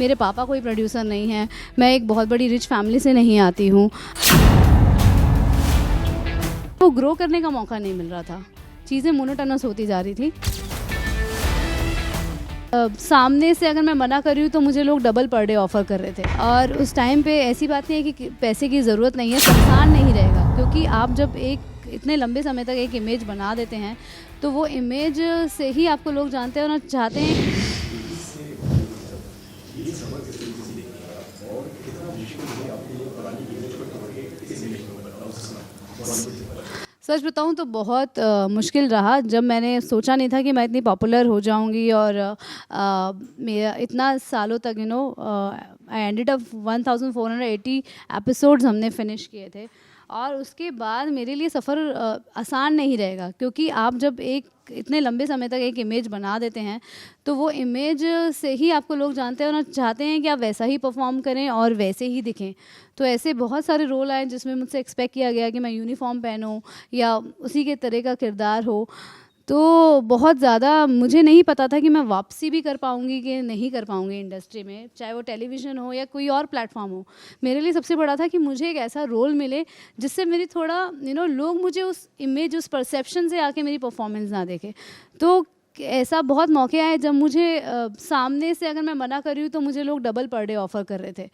मेरे पापा कोई प्रोड्यूसर नहीं है, मैं एक बहुत बड़ी रिच फैमिली से नहीं आती हूँ। वो ग्रो करने का मौका नहीं मिल रहा था, चीज़ें मोनोटोनस होती जा रही थी। सामने से अगर मैं मना कर रही हूँ तो मुझे लोग डबल पर डे ऑफ़र कर रहे थे, और उस टाइम पे ऐसी बात नहीं है कि पैसे की ज़रूरत नहीं है, संसान नहीं रहेगा, क्योंकि आप जब एक इतने लंबे समय तक एक इमेज बना देते हैं तो वो इमेज से ही आपको लोग जानते हैं और चाहते हैं। सच बताऊँ तो बहुत मुश्किल रहा, जब मैंने सोचा नहीं था कि मैं इतनी पॉपुलर हो जाऊंगी, और मेरा इतना सालों तक आई एंडेड अप 1480 एपिसोड्स हमने फिनिश किए थे। और उसके बाद मेरे लिए सफ़र आसान नहीं रहेगा, क्योंकि आप जब एक इतने लंबे समय तक एक इमेज बना देते हैं तो वो इमेज से ही आपको लोग जानते हैं और चाहते हैं कि आप वैसा ही परफॉर्म करें और वैसे ही दिखें। तो ऐसे बहुत सारे रोल आए जिसमें मुझसे एक्सपेक्ट किया गया कि मैं यूनिफॉर्म पहनूं या उसी के तरह का किरदार हो। तो बहुत ज़्यादा मुझे नहीं पता था कि मैं वापसी भी कर पाऊँगी कि नहीं कर पाऊँगी इंडस्ट्री में, चाहे वो टेलीविज़न हो या कोई और प्लेटफॉर्म हो। मेरे लिए सबसे बड़ा था कि मुझे एक ऐसा रोल मिले जिससे मेरी थोड़ा लोग मुझे उस इमेज, उस परसेप्शन से आके मेरी परफॉर्मेंस ना देखें। तो ऐसा बहुत मौके आए जब मुझे सामने से अगर मैं मना कर रही हूँ तो मुझे लोग डबल पर डे ऑफ़र कर रहे थे,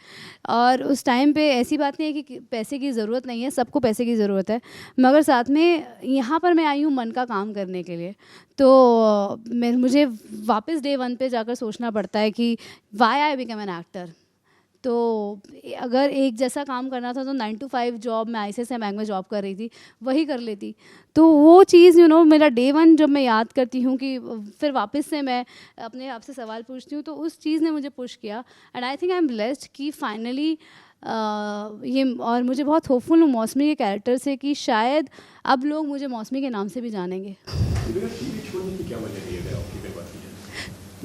और उस टाइम पे ऐसी बात नहीं है कि पैसे की ज़रूरत नहीं है, सबको पैसे की ज़रूरत है, मगर साथ में यहाँ पर मैं आई हूँ मन का काम करने के लिए। तो मुझे वापस डे वन पे जाकर सोचना पड़ता है कि why I become an actor. तो अगर एक जैसा काम करना था तो 9 to 5 जॉब, मैं आईसीआईसीआई बैंक में जॉब कर रही थी, वही कर लेती। तो वो चीज़ मेरा डे वन जब मैं याद करती हूँ कि फिर वापस से मैं अपने आप से सवाल पूछती हूँ, तो उस चीज़ ने मुझे पुश किया। And I think I am blessed कि फाइनली ये, और मुझे बहुत होपफुल हूँ मौसमी के कैरेक्टर से कि शायद अब लोग मुझे मौसमी के नाम से भी जानेंगे।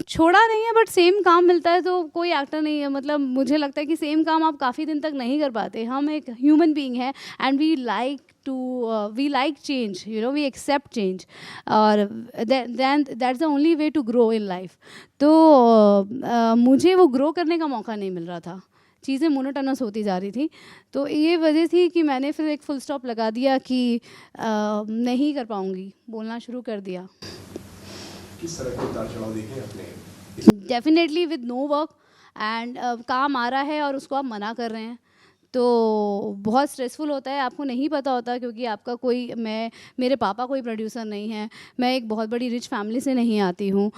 छोड़ा नहीं है, बट सेम काम मिलता है तो कोई एक्टर नहीं है, मतलब मुझे लगता है कि सेम काम आप काफ़ी दिन तक नहीं कर पाते। हम एक ह्यूमन बीइंग है and we like change, we accept change, और then that's the only way to grow in life. तो मुझे वो ग्रो करने का मौका नहीं मिल रहा था, चीज़ें मोनोटोनस होती जा रही थी। तो ये वजह थी कि मैंने फिर एक फुल स्टॉप लगा दिया कि नहीं कर पाऊँगी, बोलना शुरू कर दिया। किस तरह के उतार चढ़ाव देखे अपने? Definitely with no work, and काम आ रहा है और उसको आप मना कर रहे हैं तो बहुत स्ट्रेसफुल होता है। आपको नहीं पता होता, क्योंकि आपका मेरे पापा कोई प्रोड्यूसर नहीं है, मैं एक बहुत बड़ी रिच फैमिली से नहीं आती हूँ।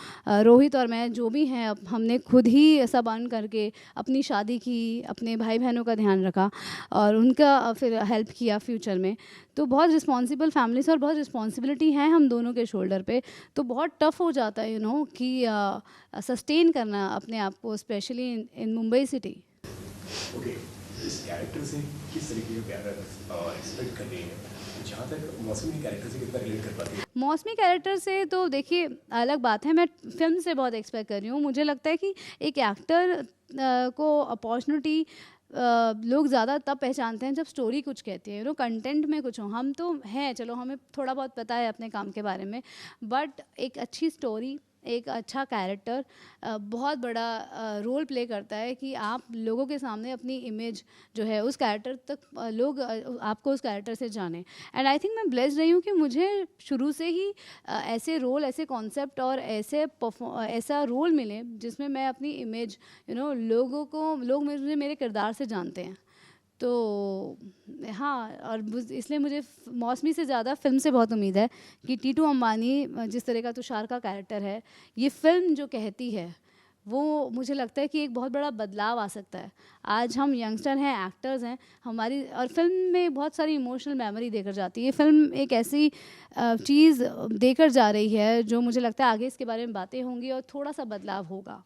रोहित और मैं जो भी हैं, हमने खुद ही सब अर्न करके अपनी शादी की, अपने भाई बहनों का ध्यान रखा और उनका फिर हेल्प किया फ्यूचर में। तो बहुत रिस्पॉन्सिबल फैमिली से और बहुत रिस्पॉन्सिबिलिटी है हम दोनों के शोल्डर पे, तो बहुत टफ हो जाता है कि सस्टेन करना अपने आप को, specially in Mumbai city. Okay, इस कैरेक्टर से किस तरीके का प्यार एक्सपेक्ट कर रही है? जहाँ तक मौसमी कैरेक्टर से कितना रिलेट कर पाती है? मौसमी कैरेक्टर से तो देखिए अलग बात है, मैं फिल्म से बहुत एक्सपेक्ट कर रही हूँ। मुझे लगता है कि एक एक्टर को अपॉर्चुनिटी लोग ज़्यादा तब पहचानते हैं जब स्टोरी कुछ कहती है, कंटेंट में कुछ हो। हम तो हैं, चलो हमें थोड़ा बहुत पता है अपने काम के बारे में, बट एक अच्छी स्टोरी, एक अच्छा कैरेक्टर बहुत बड़ा रोल प्ले करता है कि आप लोगों के सामने अपनी इमेज जो है उस कैरेक्टर तक लोग आपको उस कैरेक्टर से जाने। एंड आई थिंक मैं ब्लेस्ड रही हूँ कि मुझे शुरू से ही ऐसे रोल, ऐसे कॉन्सेप्ट और ऐसा रोल मिले जिसमें मैं अपनी इमेज लोग मुझे मेरे किरदार से जानते हैं। तो हाँ, और इसलिए मुझे मौसमी से ज़्यादा फिल्म से बहुत उम्मीद है कि टीटू अंबानी जिस तरह का तुषार का कैरेक्टर है, ये फिल्म जो कहती है वो मुझे लगता है कि एक बहुत बड़ा बदलाव आ सकता है। आज हम यंगस्टर हैं, एक्टर्स हैं, हमारी और फिल्म में बहुत सारी इमोशनल मेमोरी देकर जाती है। फिल्म एक ऐसी चीज़ देकर जा रही है जो मुझे लगता है आगे इसके बारे में बातें होंगी और थोड़ा सा बदलाव होगा।